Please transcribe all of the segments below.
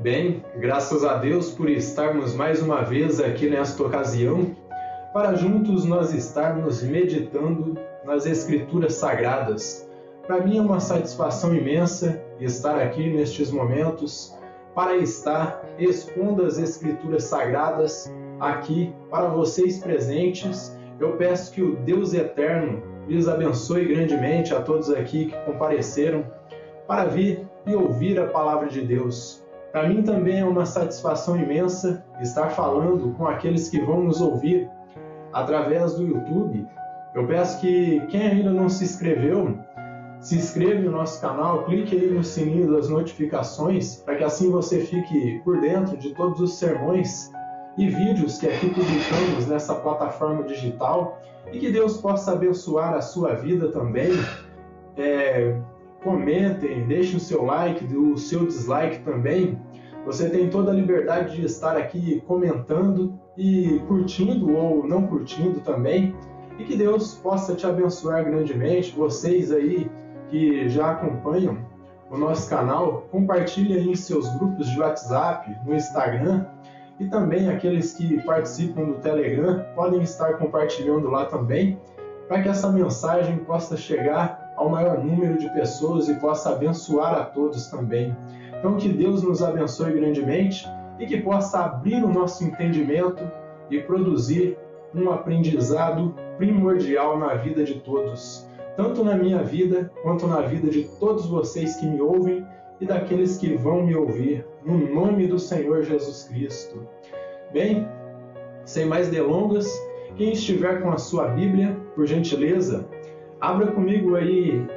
Bem, graças a Deus por estarmos mais uma vez aqui nesta ocasião, para juntos nós estarmos meditando nas Escrituras Sagradas. Para mim é uma satisfação imensa estar aqui nestes momentos para estar expondo as Escrituras Sagradas aqui para vocês presentes. Eu peço que o Deus Eterno lhes abençoe grandemente a todos aqui que compareceram para vir e ouvir a Palavra de Deus. Para mim também é uma satisfação imensa estar falando com aqueles que vão nos ouvir através do YouTube. Eu peço que quem ainda não se inscreveu, se inscreva no nosso canal, clique aí no sininho das notificações, para que assim você fique por dentro de todos os sermões e vídeos que aqui publicamos nessa plataforma digital, e que Deus possa abençoar a sua vida também. Comentem, deixem o seu like, o seu dislike também. Você tem toda a liberdade de estar aqui comentando e curtindo ou não curtindo também. E que Deus possa te abençoar grandemente. Vocês aí que já acompanham o nosso canal, compartilhem aí em seus grupos de WhatsApp, no Instagram. E também aqueles que participam do Telegram podem estar compartilhando lá também, para que essa mensagem possa chegar ao maior número de pessoas e possa abençoar a todos também. Então que Deus nos abençoe grandemente e que possa abrir o nosso entendimento e produzir um aprendizado primordial na vida de todos, tanto na minha vida quanto na vida de todos vocês que me ouvem e daqueles que vão me ouvir, no nome do Senhor Jesus Cristo. Bem, sem mais delongas, quem estiver com a sua Bíblia, por gentileza, abra comigo aí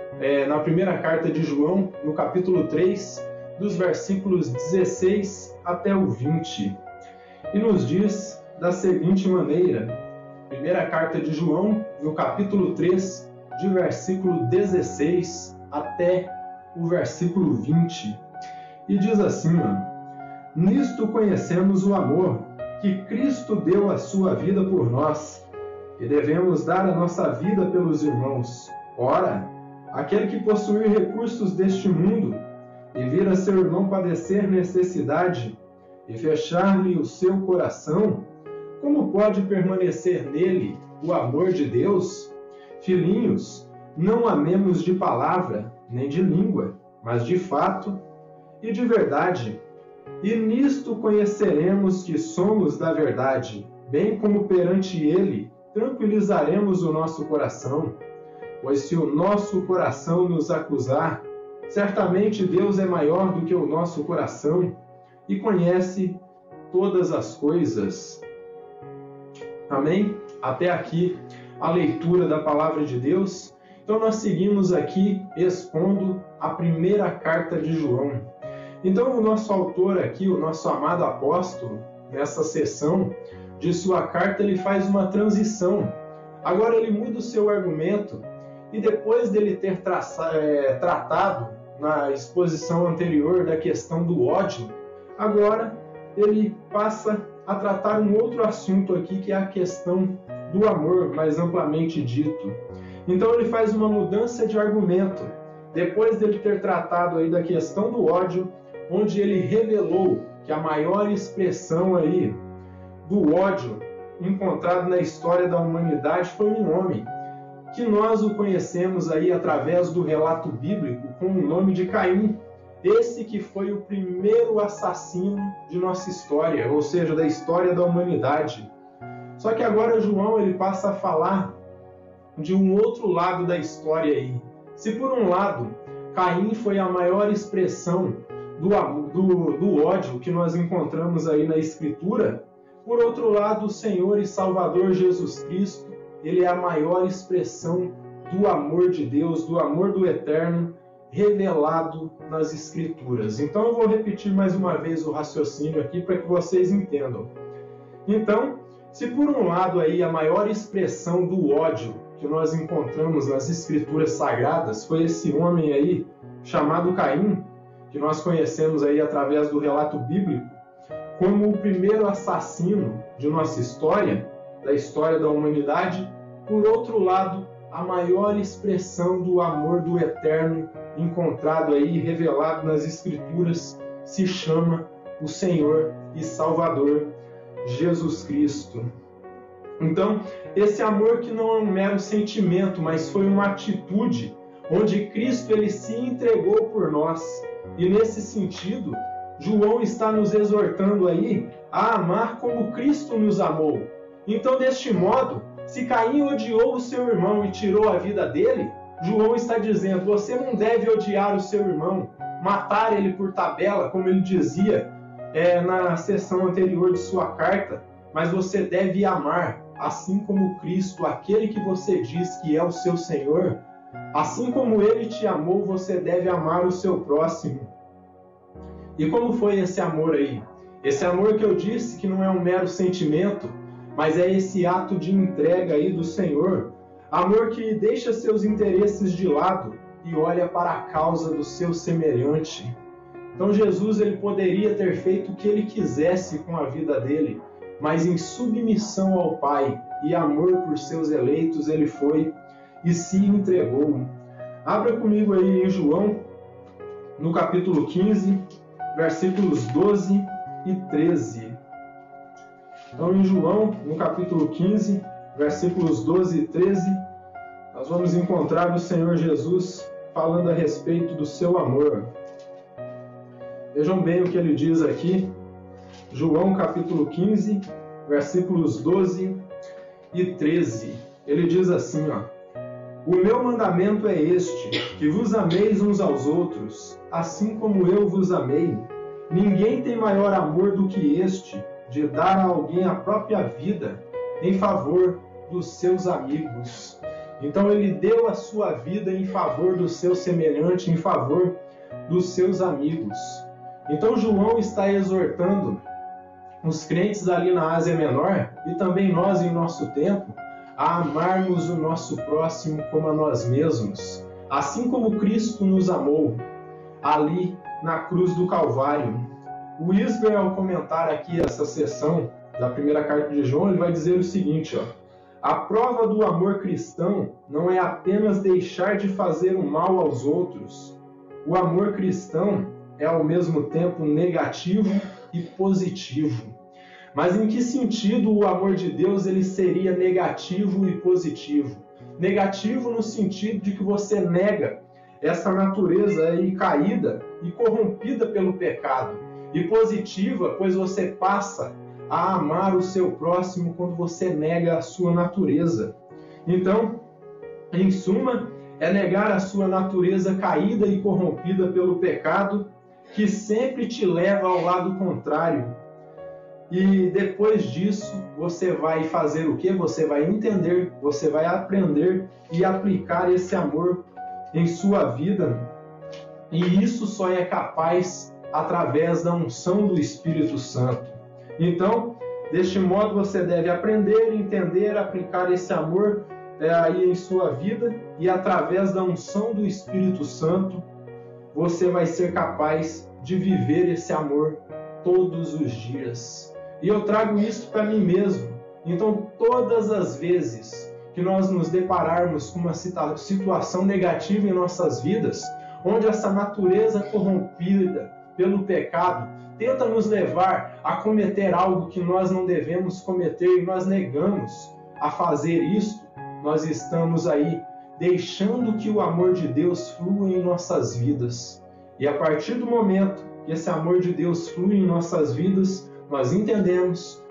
na primeira carta de João, no capítulo 3, dos versículos 16 até o 20. E nos diz da seguinte maneira, primeira carta de João, no capítulo 3, de versículo 16 até o versículo 20. E diz assim, nisto conhecemos o amor, que Cristo deu a sua vida por nós, e devemos dar a nossa vida pelos irmãos. Ora, aquele que possuir recursos deste mundo, e vir a seu irmão padecer necessidade, e fechar-lhe o seu coração, como pode permanecer nele o amor de Deus? Filhinhos, não amemos de palavra, nem de língua, mas de fato e de verdade. E nisto conheceremos que somos da verdade, bem como perante ele tranquilizaremos o nosso coração. Pois se o nosso coração nos acusar, certamente Deus é maior do que o nosso coração e conhece todas as coisas. Amém? Até aqui a leitura da Palavra de Deus. Então nós seguimos aqui expondo a primeira carta de João. Então o nosso autor aqui, o nosso amado apóstolo, nessa sessão de sua carta, ele faz uma transição. Agora ele muda o seu argumento e depois dele ter tratado na exposição anterior da questão do ódio, agora ele passa a tratar um outro assunto aqui, que é a questão do amor, mais amplamente dito. Então ele faz uma mudança de argumento, depois dele ter tratado aí da questão do ódio, onde ele revelou que a maior expressão aí do ódio encontrado na história da humanidade foi um homem, que nós o conhecemos aí através do relato bíblico com o nome de Caim, esse que foi o primeiro assassino de nossa história, ou seja, da história da humanidade. Só que agora João ele passa a falar de um outro lado da história aí. Se por um lado Caim foi a maior expressão do ódio que nós encontramos aí na Escritura, por outro lado, o Senhor e Salvador Jesus Cristo, ele é a maior expressão do amor de Deus, do amor do Eterno, revelado nas Escrituras. Então eu vou repetir mais uma vez o raciocínio aqui para que vocês entendam. Então, se por um lado aí a maior expressão do ódio que nós encontramos nas Escrituras Sagradas foi esse homem aí chamado Caim, que nós conhecemos aí através do relato bíblico como o primeiro assassino de nossa história, da história da humanidade, por outro lado, a maior expressão do amor do Eterno encontrado aí, revelado nas Escrituras, se chama o Senhor e Salvador Jesus Cristo. Então, esse amor que não é um mero sentimento, mas foi uma atitude, onde Cristo ele se entregou por nós. E nesse sentido, João está nos exortando aí a amar como Cristo nos amou. Então, deste modo, se Caim odiou o seu irmão e tirou a vida dele, João está dizendo, você não deve odiar o seu irmão, matar ele por tabela, como ele dizia na sessão anterior de sua carta, mas você deve amar, assim como Cristo, aquele que você diz que é o seu Senhor, assim como ele te amou, você deve amar o seu próximo. E como foi esse amor aí? Esse amor que eu disse que não é um mero sentimento, mas é esse ato de entrega aí do Senhor. Amor que deixa seus interesses de lado e olha para a causa do seu semelhante. Então Jesus ele poderia ter feito o que ele quisesse com a vida dele, mas em submissão ao Pai e amor por seus eleitos, ele foi e se entregou. Abra comigo aí em João, no capítulo 15, versículos 12 e 13. Então, em João, no capítulo 15, versículos 12 e 13, nós vamos encontrar o Senhor Jesus falando a respeito do seu amor. Vejam bem o que ele diz aqui. João, capítulo 15, versículos 12 e 13. Ele diz assim, o meu mandamento é este, que vos ameis uns aos outros, assim como eu vos amei. Ninguém tem maior amor do que este, de dar a alguém a própria vida em favor dos seus amigos. Então ele deu a sua vida em favor do seu semelhante, em favor dos seus amigos. Então João está exortando os crentes ali na Ásia Menor, e também nós em nosso tempo, a amarmos o nosso próximo como a nós mesmos, assim como Cristo nos amou, ali na cruz do Calvário. O Isber, ao comentar aqui essa sessão da primeira carta de João, ele vai dizer o seguinte, a prova do amor cristão não é apenas deixar de fazer o mal aos outros. O amor cristão é ao mesmo tempo negativo e positivo. Mas em que sentido o amor de Deus ele seria negativo e positivo? Negativo no sentido de que você nega essa natureza aí caída e corrompida pelo pecado. E positiva, pois você passa a amar o seu próximo quando você nega a sua natureza. Então, em suma, é negar a sua natureza caída e corrompida pelo pecado, que sempre te leva ao lado contrário. E depois disso, você vai fazer o quê? Você vai entender, você vai aprender e aplicar esse amor em sua vida. E isso só é capaz através da unção do Espírito Santo. Então, deste modo, você deve aprender, entender, aplicar esse amor aí em sua vida, e através da unção do Espírito Santo, você vai ser capaz de viver esse amor todos os dias. E eu trago isso para mim mesmo. Então, todas as vezes que nós nos depararmos com uma situação negativa em nossas vidas, onde essa natureza corrompida pelo pecado tenta nos levar a cometer algo que nós não devemos cometer e nós negamos a fazer isto, nós estamos aí deixando que o amor de Deus flua em nossas vidas. E a partir do momento que esse amor de Deus flui em nossas vidas, nós entendemos,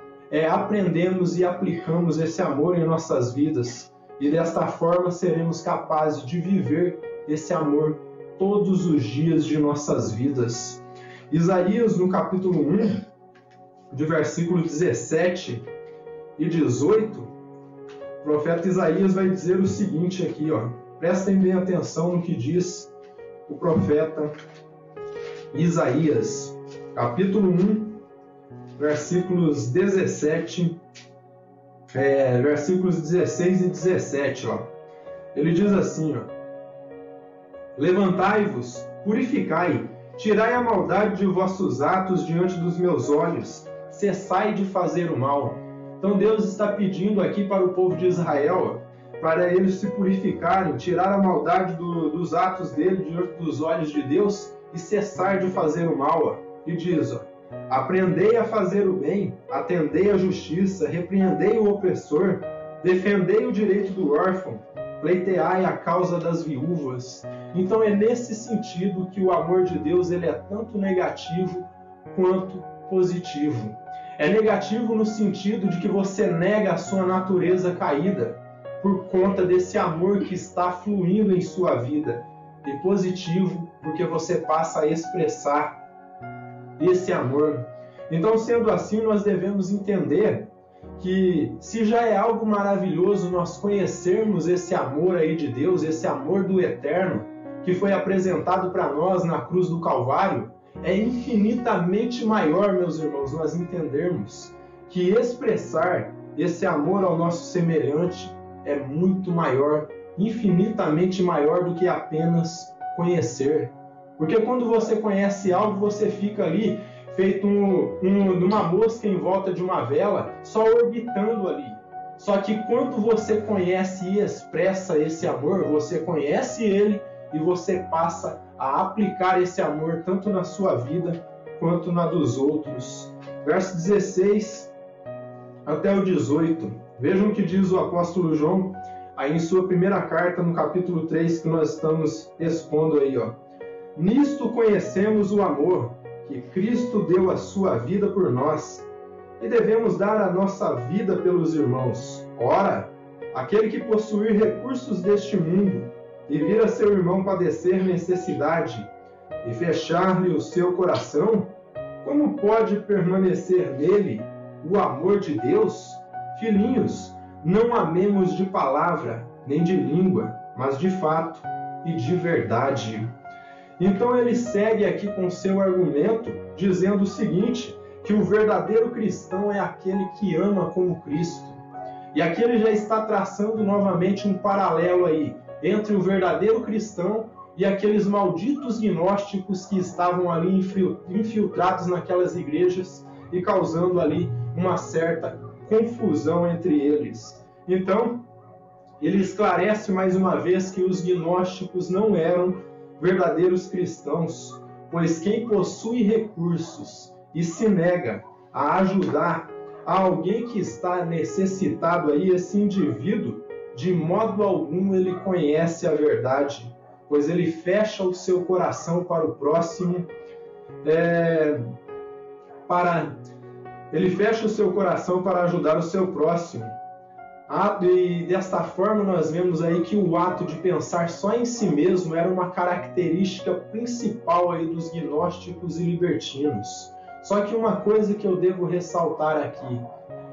aprendemos e aplicamos esse amor em nossas vidas. E desta forma seremos capazes de viver esse amor todos os dias de nossas vidas. Isaías, no capítulo 1, de versículo 17 e 18, o profeta Isaías vai dizer o seguinte aqui, prestem bem atenção no que diz o profeta Isaías, capítulo 1, versículos 17, versículos 16 e 17, Ele diz assim, levantai-vos, purificai, tirai a maldade de vossos atos diante dos meus olhos, cessai de fazer o mal. Então Deus está pedindo aqui para o povo de Israel, para eles se purificarem, tirar a maldade dos atos dele diante dos olhos de Deus e cessar de fazer o mal. E diz, Aprendei a fazer o bem, atendei a justiça, repreendei o opressor, defendei o direito do órfão, pleiteai a causa das viúvas. Então é nesse sentido que o amor de Deus ele é tanto negativo quanto positivo. É negativo no sentido de que você nega a sua natureza caída por conta desse amor que está fluindo em sua vida. E positivo porque você passa a expressar esse amor. Então, sendo assim, nós devemos entender que se já é algo maravilhoso nós conhecermos esse amor aí de Deus, esse amor do Eterno, que foi apresentado para nós na cruz do Calvário, é infinitamente maior, meus irmãos, nós entendermos que expressar esse amor ao nosso semelhante é muito maior, infinitamente maior do que apenas conhecer. Porque quando você conhece algo, você fica ali feito numa mosca em volta de uma vela, só orbitando ali. Só que quando você conhece e expressa esse amor, você conhece ele e você passa a aplicar esse amor tanto na sua vida quanto na dos outros. Verso 16 até o 18. Vejam o que diz o apóstolo João aí em sua primeira carta, no capítulo 3, que nós estamos expondo aí, ó. Nisto conhecemos o amor, que Cristo deu a sua vida por nós, e devemos dar a nossa vida pelos irmãos. Ora, aquele que possuir recursos deste mundo, e vir a seu irmão padecer necessidade, e fechar-lhe o seu coração, como pode permanecer nele o amor de Deus? Filhinhos, não amemos de palavra, nem de língua, mas de fato e de verdade. Então ele segue aqui com seu argumento, dizendo o seguinte, que o verdadeiro cristão é aquele que ama como Cristo. E aqui ele já está traçando novamente um paralelo aí entre o verdadeiro cristão e aqueles malditos gnósticos que estavam ali infiltrados naquelas igrejas e causando ali uma certa confusão entre eles. Então, ele esclarece mais uma vez que os gnósticos não eram verdadeiros cristãos, pois quem possui recursos e se nega a ajudar a alguém que está necessitado aí, esse indivíduo, de modo algum ele conhece a verdade, pois ele fecha o seu coração para o próximo, ele fecha o seu coração para ajudar o seu próximo. E desta forma nós vemos aí que o ato de pensar só em si mesmo era uma característica principal aí dos gnósticos e libertinos. Só que uma coisa que eu devo ressaltar aqui,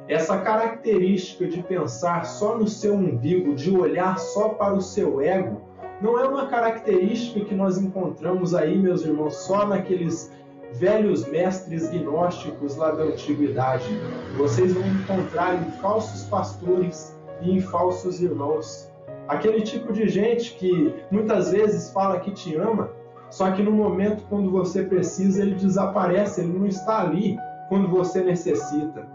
essa característica de pensar só no seu umbigo, de olhar só para o seu ego, não é uma característica que nós encontramos aí, meus irmãos, só naqueles velhos mestres gnósticos lá da antiguidade. Vocês vão encontrar em falsos pastores e em falsos irmãos. Aquele tipo de gente que muitas vezes fala que te ama, só que no momento quando você precisa ele desaparece, ele não está ali quando você necessita.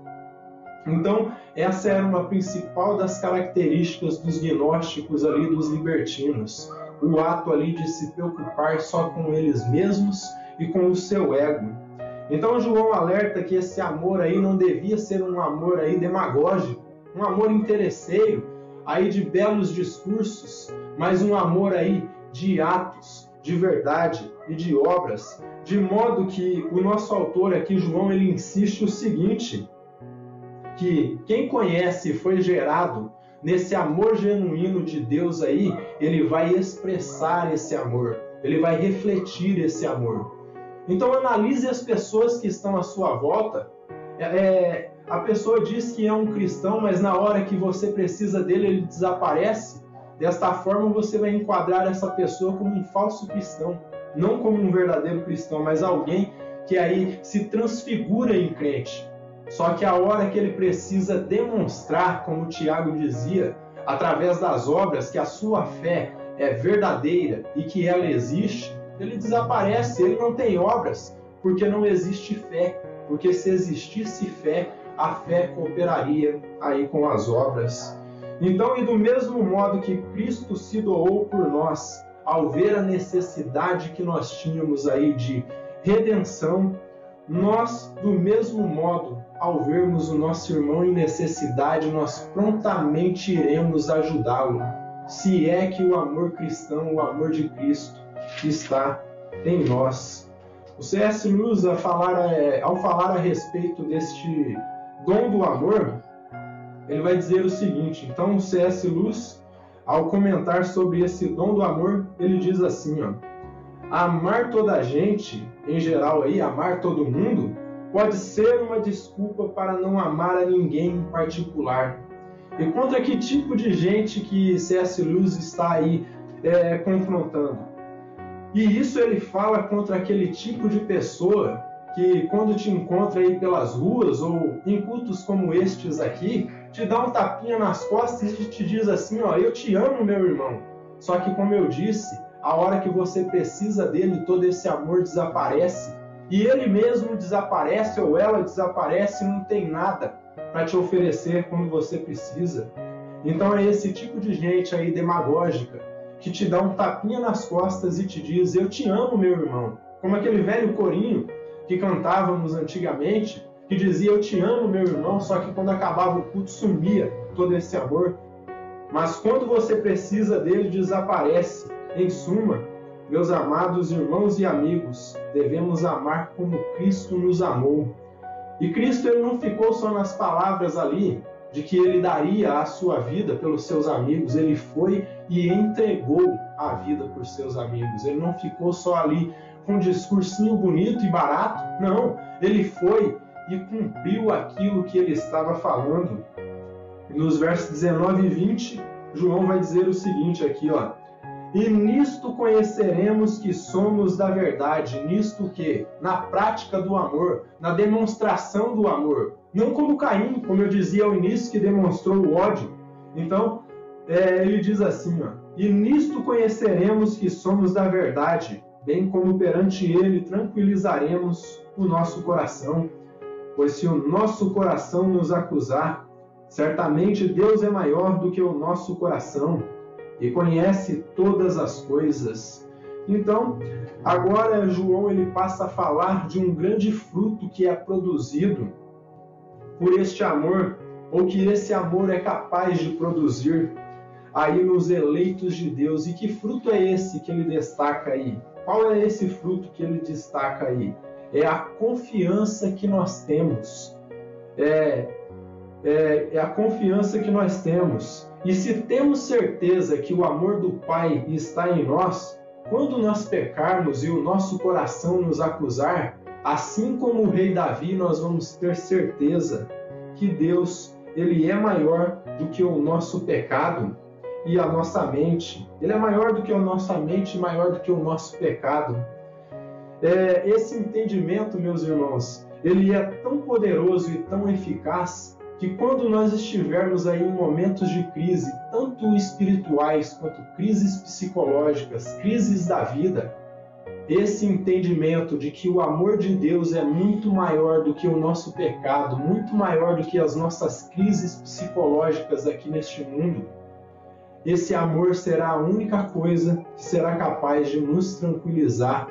Então, essa era uma principal das características dos gnósticos ali, dos libertinos. O ato ali de se preocupar só com eles mesmos e com o seu ego. Então João alerta que esse amor aí não devia ser um amor aí demagógico, um amor interesseiro, aí de belos discursos, mas um amor aí de atos, de verdade e de obras, de modo que o nosso autor aqui, João, ele insiste o seguinte, que quem conhece e foi gerado nesse amor genuíno de Deus aí, ele vai expressar esse amor, ele vai refletir esse amor. Então analise as pessoas que estão à sua volta. A pessoa diz que é um cristão, mas na hora que você precisa dele, ele desaparece. Desta forma você vai enquadrar essa pessoa como um falso cristão, não como um verdadeiro cristão, mas alguém que aí se transfigura em crente. Só que a hora que ele precisa demonstrar, como Tiago dizia, através das obras, que a sua fé é verdadeira e que ela existe, ele desaparece, ele não tem obras, porque não existe fé. Porque se existisse fé, a fé cooperaria aí com as obras. Então, e do mesmo modo que Cristo se doou por nós, ao ver a necessidade que nós tínhamos aí de redenção, nós, do mesmo modo, ao vermos o nosso irmão em necessidade, nós prontamente iremos ajudá-lo, se é que o amor cristão, o amor de Cristo, está em nós. O C.S. Lewis, ao falar a respeito deste dom do amor, ele vai dizer o seguinte. Então, o C.S. Lewis, ao comentar sobre esse dom do amor, ele diz assim, amar toda a gente, em geral aí, amar todo mundo, pode ser uma desculpa para não amar a ninguém em particular. E contra que tipo de gente que C.S. Lewis está aí confrontando? E isso ele fala contra aquele tipo de pessoa que, quando te encontra aí pelas ruas ou em cultos como estes aqui, te dá um tapinha nas costas e te diz assim, eu te amo, meu irmão. Só que, como eu disse, a hora que você precisa dele, todo esse amor desaparece. E ele mesmo desaparece ou ela desaparece e não tem nada para te oferecer quando você precisa. Então é esse tipo de gente aí demagógica que te dá um tapinha nas costas e te diz, eu te amo, meu irmão. Como aquele velho corinho que cantávamos antigamente, que dizia, eu te amo, meu irmão, só que quando acabava o culto sumia todo esse amor. Mas quando você precisa dele, desaparece. Em suma, meus amados irmãos e amigos, devemos amar como Cristo nos amou. E Cristo ele não ficou só nas palavras ali, de que ele daria a sua vida pelos seus amigos, ele foi e entregou a vida por seus amigos. Ele não ficou só ali com um discursinho bonito e barato, não, ele foi e cumpriu aquilo que ele estava falando. Nos versos 19 e 20, João vai dizer o seguinte aqui, e nisto conheceremos que somos da verdade. Nisto que? Na prática do amor, na demonstração do amor. Não como Caim, como eu dizia ao início, que demonstrou o ódio. Então, ele diz assim, e nisto conheceremos que somos da verdade, bem como perante ele tranquilizaremos o nosso coração. Pois se o nosso coração nos acusar, certamente Deus é maior do que o nosso coração e conhece todas as coisas. Então, agora João ele passa a falar de um grande fruto que é produzido por este amor, ou que esse amor é capaz de produzir aí nos eleitos de Deus. E que fruto é esse que ele destaca aí? Qual é esse fruto que ele destaca aí? É a confiança que nós temos. É a confiança que nós temos. E se temos certeza que o amor do Pai está em nós, quando nós pecarmos e o nosso coração nos acusar, assim como o rei Davi, nós vamos ter certeza que Deus ele é maior do que o nosso pecado e a nossa mente. Ele é maior do que a nossa mente e maior do que o nosso pecado. Esse entendimento, meus irmãos, ele é tão poderoso e tão eficaz que quando nós estivermos aí em momentos de crise, tanto espirituais quanto crises psicológicas, crises da vida, esse entendimento de que o amor de Deus é muito maior do que o nosso pecado, muito maior do que as nossas crises psicológicas aqui neste mundo, esse amor será a única coisa que será capaz de nos tranquilizar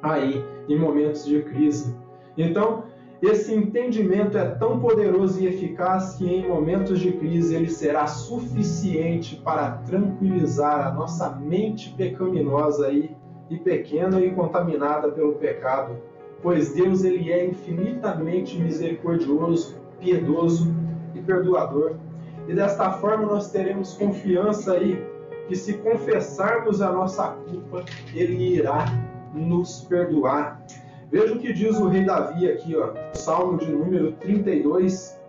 aí em momentos de crise. Então, esse entendimento é tão poderoso e eficaz que em momentos de crise ele será suficiente para tranquilizar a nossa mente pecaminosa aí, e pequena e contaminada pelo pecado, pois Deus ele é infinitamente misericordioso, piedoso e perdoador. E desta forma nós teremos confiança aí que se confessarmos a nossa culpa, ele irá nos perdoar. Veja o que diz o rei Davi aqui, Salmo de número 32,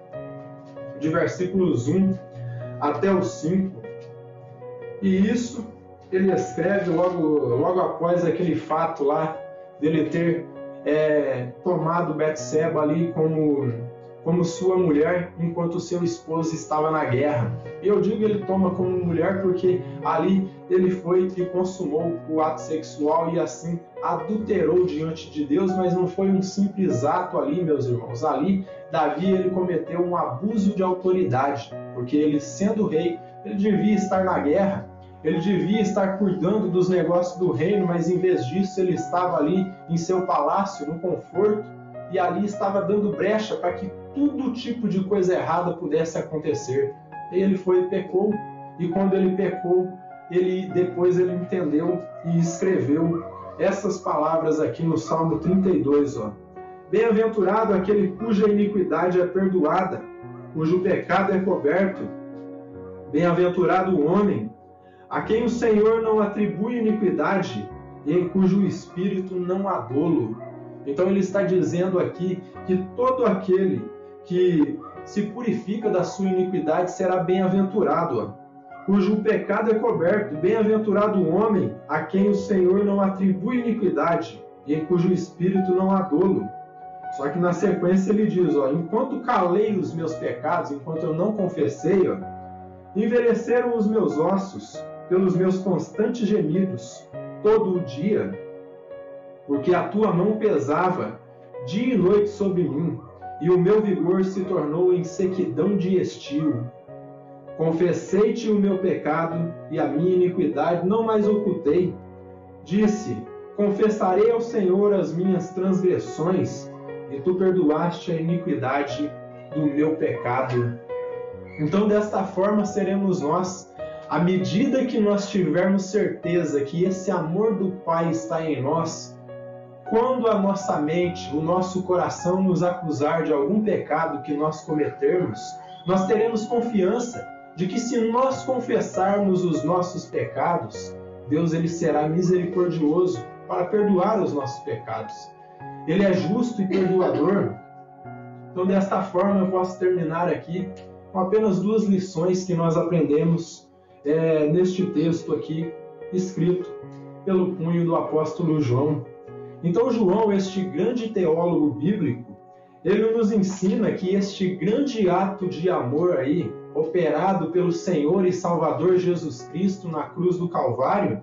de versículos 1 até o 5. E isso ele escreve logo após aquele fato lá dele ter tomado Betseba ali como sua mulher enquanto seu esposo estava na guerra. E eu digo ele toma como mulher porque ali ele foi e consumou o ato sexual e assim adulterou diante de Deus, mas não foi um simples ato ali, meus irmãos. Ali, Davi ele cometeu um abuso de autoridade, porque ele sendo rei, ele devia estar na guerra, ele devia estar cuidando dos negócios do reino, mas em vez disso ele estava ali em seu palácio, no conforto, e ali estava dando brecha para que todo tipo de coisa errada pudesse acontecer. E ele foi e pecou, e quando ele pecou, depois ele entendeu e escreveu essas palavras aqui no Salmo 32, ó. Bem-aventurado aquele cuja iniquidade é perdoada, cujo pecado é coberto. Bem-aventurado o homem a quem o Senhor não atribui iniquidade e em cujo espírito não há dolo. Então ele está dizendo aqui que todo aquele que se purifica da sua iniquidade será bem-aventurado, cujo pecado é coberto. Bem-aventurado o homem a quem o Senhor não atribui iniquidade e em cujo espírito não há dolo. Só que na sequência ele diz, ó, enquanto calei os meus pecados, enquanto eu não confessei, ó, envelheceram os meus ossos pelos meus constantes gemidos todo o dia, porque a tua mão pesava dia e noite sobre mim, e o meu vigor se tornou em sequidão de estio. Confessei-te o meu pecado e a minha iniquidade não mais ocultei. Disse, confessarei ao Senhor as minhas transgressões, e tu perdoaste a iniquidade do meu pecado. Então, desta forma seremos nós, à medida que nós tivermos certeza que esse amor do Pai está em nós, quando a nossa mente, o nosso coração nos acusar de algum pecado que nós cometermos, nós teremos confiança de que se nós confessarmos os nossos pecados, Deus ele será misericordioso para perdoar os nossos pecados. Ele é justo e perdoador. Então, desta forma, eu posso terminar aqui com apenas 2 lições que nós aprendemos neste texto aqui, escrito pelo punho do apóstolo João. Então, João, este grande teólogo bíblico, ele nos ensina que este grande ato de amor aí, operado pelo Senhor e Salvador Jesus Cristo na cruz do Calvário,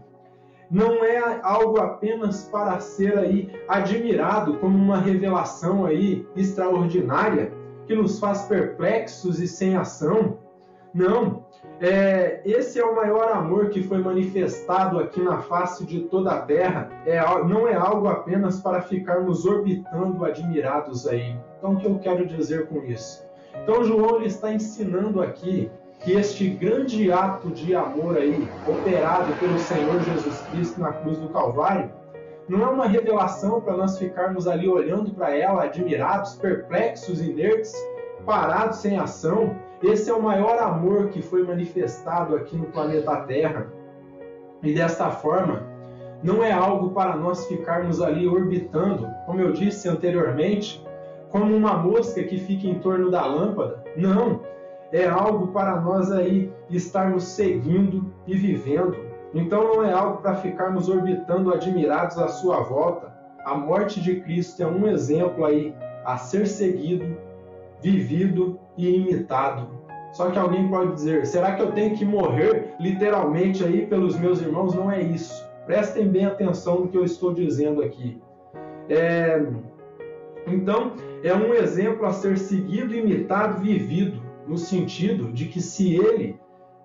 não é algo apenas para ser aí admirado como uma revelação aí extraordinária que nos faz perplexos e sem ação. Não, esse é o maior amor que foi manifestado aqui na face de toda a terra. Não é algo apenas para ficarmos orbitando admirados aí. Então, o que eu quero dizer com isso? Então, João ele está ensinando aqui que este grande ato de amor aí, operado pelo Senhor Jesus Cristo na cruz do Calvário, não é uma revelação para nós ficarmos ali olhando para ela, admirados, perplexos, inertes, parados, sem ação. Esse é o maior amor que foi manifestado aqui no planeta Terra. E desta forma, não é algo para nós ficarmos ali orbitando, como eu disse anteriormente, como uma mosca que fica em torno da lâmpada. Não, é algo para nós aí estarmos seguindo e vivendo. Então não é algo para ficarmos orbitando admirados à sua volta. A morte de Cristo é um exemplo aí a ser seguido, vivido e imitado. Só que alguém pode dizer, será que eu tenho que morrer literalmente aí pelos meus irmãos? Não é isso. Prestem bem atenção no que eu estou dizendo aqui. Então, é um exemplo a ser seguido, imitado, vivido, no sentido de que se ele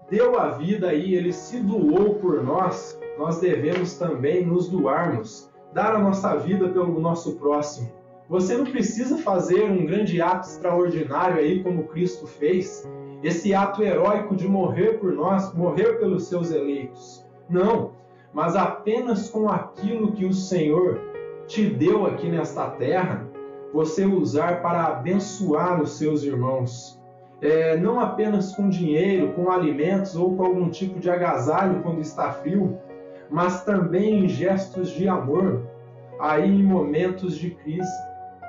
deu a vida aí, ele se doou por nós, nós devemos também nos doarmos, dar a nossa vida pelo nosso próximo. Você não precisa fazer um grande ato extraordinário aí como Cristo fez, esse ato heróico de morrer por nós, morrer pelos seus eleitos. Não, mas apenas com aquilo que o Senhor te deu aqui nesta terra, você usar para abençoar os seus irmãos. Não apenas com dinheiro, com alimentos ou com algum tipo de agasalho quando está frio, mas também em gestos de amor, aí em momentos de crise.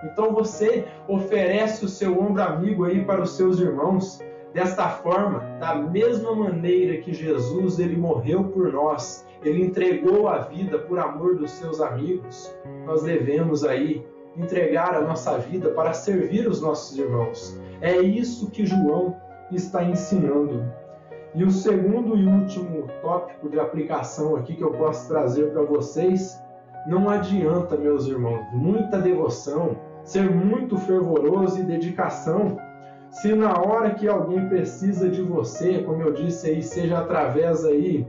Então você oferece o seu ombro amigo aí para os seus irmãos. Desta forma, da mesma maneira que Jesus ele morreu por nós, ele entregou a vida por amor dos seus amigos, nós devemos aí entregar a nossa vida para servir os nossos irmãos. É isso que João está ensinando. E o segundo e último tópico de aplicação aqui que eu posso trazer para vocês, não adianta, meus irmãos, muita devoção, ser muito fervoroso e dedicação, se na hora que alguém precisa de você, como eu disse aí, seja através aí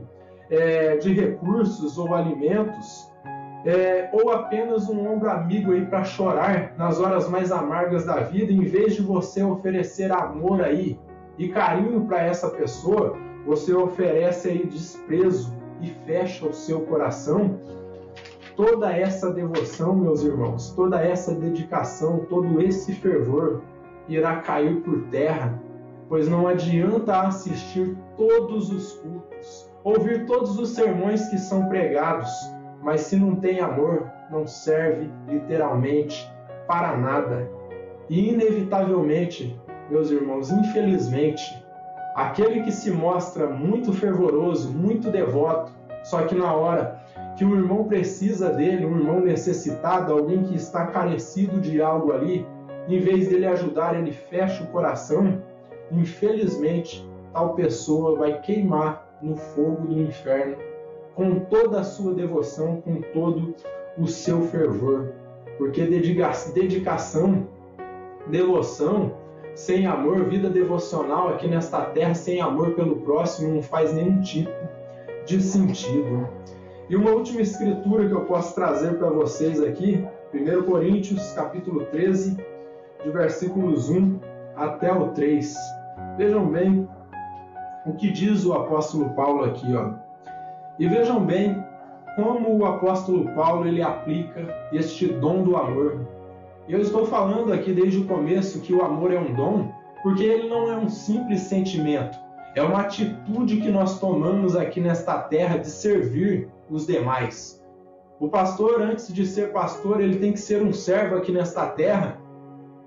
de recursos ou alimentos, ou apenas um ombro amigo aí para chorar nas horas mais amargas da vida, em vez de você oferecer amor aí e carinho para essa pessoa, você oferece aí desprezo e fecha o seu coração. Toda essa devoção, meus irmãos, toda essa dedicação, todo esse fervor irá cair por terra, pois não adianta assistir todos os cultos, ouvir todos os sermões que são pregados, mas se não tem amor, não serve literalmente para nada. E inevitavelmente, meus irmãos, infelizmente, aquele que se mostra muito fervoroso, muito devoto, só que na hora que o irmão precisa dele, um irmão necessitado, alguém que está carecido de algo ali, em vez dele ajudar, ele fecha o coração, infelizmente, tal pessoa vai queimar no fogo do inferno, com toda a sua devoção, com todo o seu fervor. Porque dedicação, devoção, sem amor, vida devocional aqui nesta terra, sem amor pelo próximo, não faz nenhum tipo de sentido. E uma última escritura que eu posso trazer para vocês aqui, 1 Coríntios, capítulo 13, de versículos 1 até o 3. Vejam bem o que diz o apóstolo Paulo aqui, ó. E vejam bem como o apóstolo Paulo ele aplica este dom do amor. Eu estou falando aqui desde o começo que o amor é um dom, porque ele não é um simples sentimento, é uma atitude que nós tomamos aqui nesta terra de servir os demais. O pastor, antes de ser pastor, ele tem que ser um servo aqui nesta terra.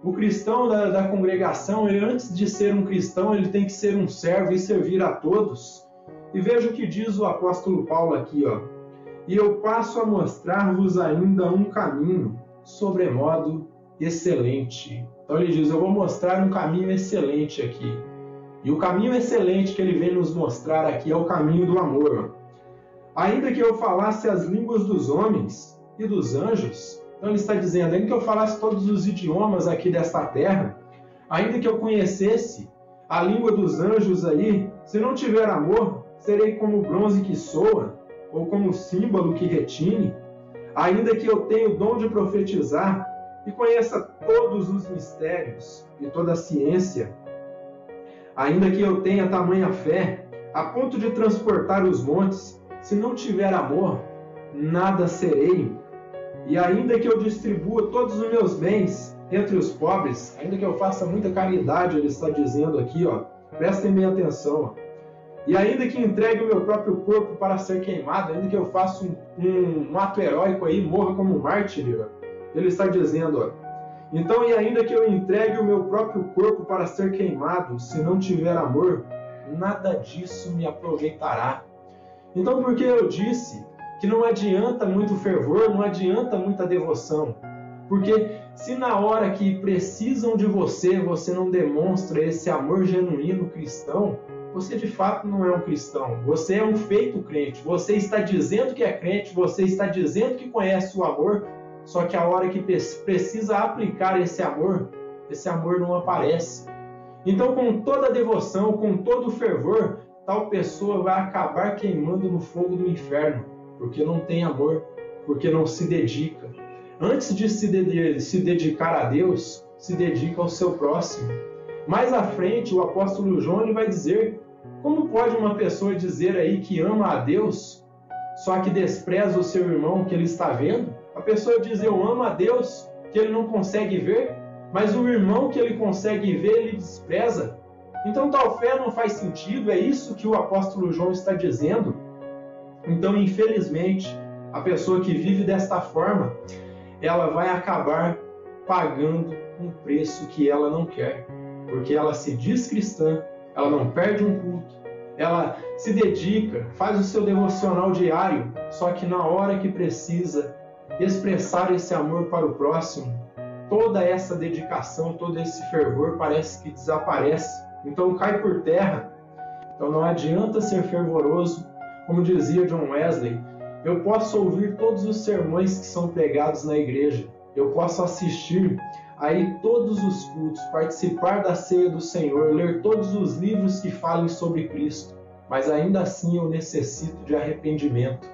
O cristão da congregação, ele, antes de ser um cristão, ele tem que ser um servo e servir a todos. E veja o que diz o apóstolo Paulo aqui, ó. E eu passo a mostrar-vos ainda um caminho, sobremodo excelente. Então ele diz, eu vou mostrar um caminho excelente aqui. E o caminho excelente que ele vem nos mostrar aqui é o caminho do amor. Ainda que eu falasse as línguas dos homens e dos anjos, então ele está dizendo, ainda que eu falasse todos os idiomas aqui desta terra, ainda que eu conhecesse a língua dos anjos aí, se não tiver amor, serei como o bronze que soa, ou como o símbolo que retine. Ainda que eu tenha o dom de profetizar e conheça todos os mistérios e toda a ciência, ainda que eu tenha tamanha fé, a ponto de transportar os montes, se não tiver amor, nada serei. E ainda que eu distribua todos os meus bens entre os pobres, ainda que eu faça muita caridade, ele está dizendo aqui, ó, prestem bem atenção, ó. E ainda que entregue o meu próprio corpo para ser queimado, ainda que eu faça um ato heróico aí, morra como um mártir, ó, ele está dizendo, ó, então, e ainda que eu entregue o meu próprio corpo para ser queimado, se não tiver amor, nada disso me aproveitará. Então, por que eu disse que não adianta muito fervor, não adianta muita devoção? Porque se na hora que precisam de você, você não demonstra esse amor genuíno cristão, você de fato não é um cristão. Você é um feito crente. Você está dizendo que é crente, você está dizendo que conhece o amor, só que a hora que precisa aplicar esse amor não aparece. Então, com toda a devoção, com todo o fervor, tal pessoa vai acabar queimando no fogo do inferno, porque não tem amor, porque não se dedica. Antes de se dedicar a Deus, se dedica ao seu próximo. Mais à frente, o apóstolo João ele vai dizer, como pode uma pessoa dizer aí que ama a Deus, só que despreza o seu irmão que ele está vendo? A pessoa diz, eu amo a Deus, que ele não consegue ver, mas o irmão que ele consegue ver, ele despreza. Então tal fé não faz sentido, é isso que o apóstolo João está dizendo. Então, infelizmente, a pessoa que vive desta forma, ela vai acabar pagando um preço que ela não quer. Porque ela se diz cristã, ela não perde um culto, ela se dedica, faz o seu devocional diário, só que na hora que precisa expressar esse amor para o próximo, toda essa dedicação, todo esse fervor parece que desaparece. Então cai por terra. Então não adianta ser fervoroso, como dizia John Wesley, eu posso ouvir todos os sermões que são pregados na igreja, eu posso assistir aí todos os cultos, participar da ceia do Senhor, ler todos os livros que falem sobre Cristo, mas ainda assim eu necessito de arrependimento,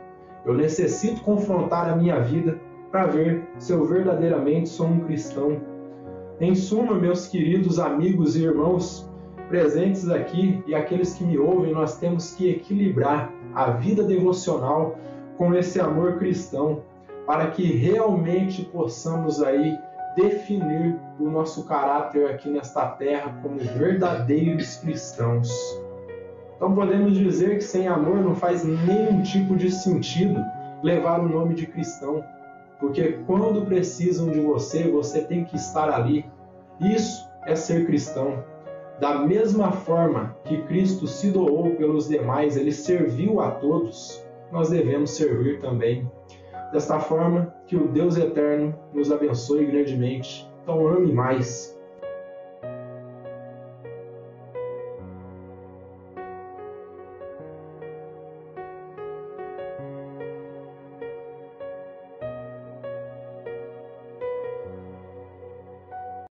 Eu necessito confrontar a minha vida para ver se eu verdadeiramente sou um cristão. Em suma, meus queridos amigos e irmãos presentes aqui e aqueles que me ouvem, nós temos que equilibrar a vida devocional com esse amor cristão, para que realmente possamos aí definir o nosso caráter aqui nesta terra como verdadeiros cristãos. Então podemos dizer que sem amor não faz nenhum tipo de sentido levar o nome de cristão, porque quando precisam de você, você tem que estar ali. Isso é ser cristão. Da mesma forma que Cristo se doou pelos demais, ele serviu a todos, nós devemos servir também. Desta forma, que o Deus eterno nos abençoe grandemente. Então ame mais.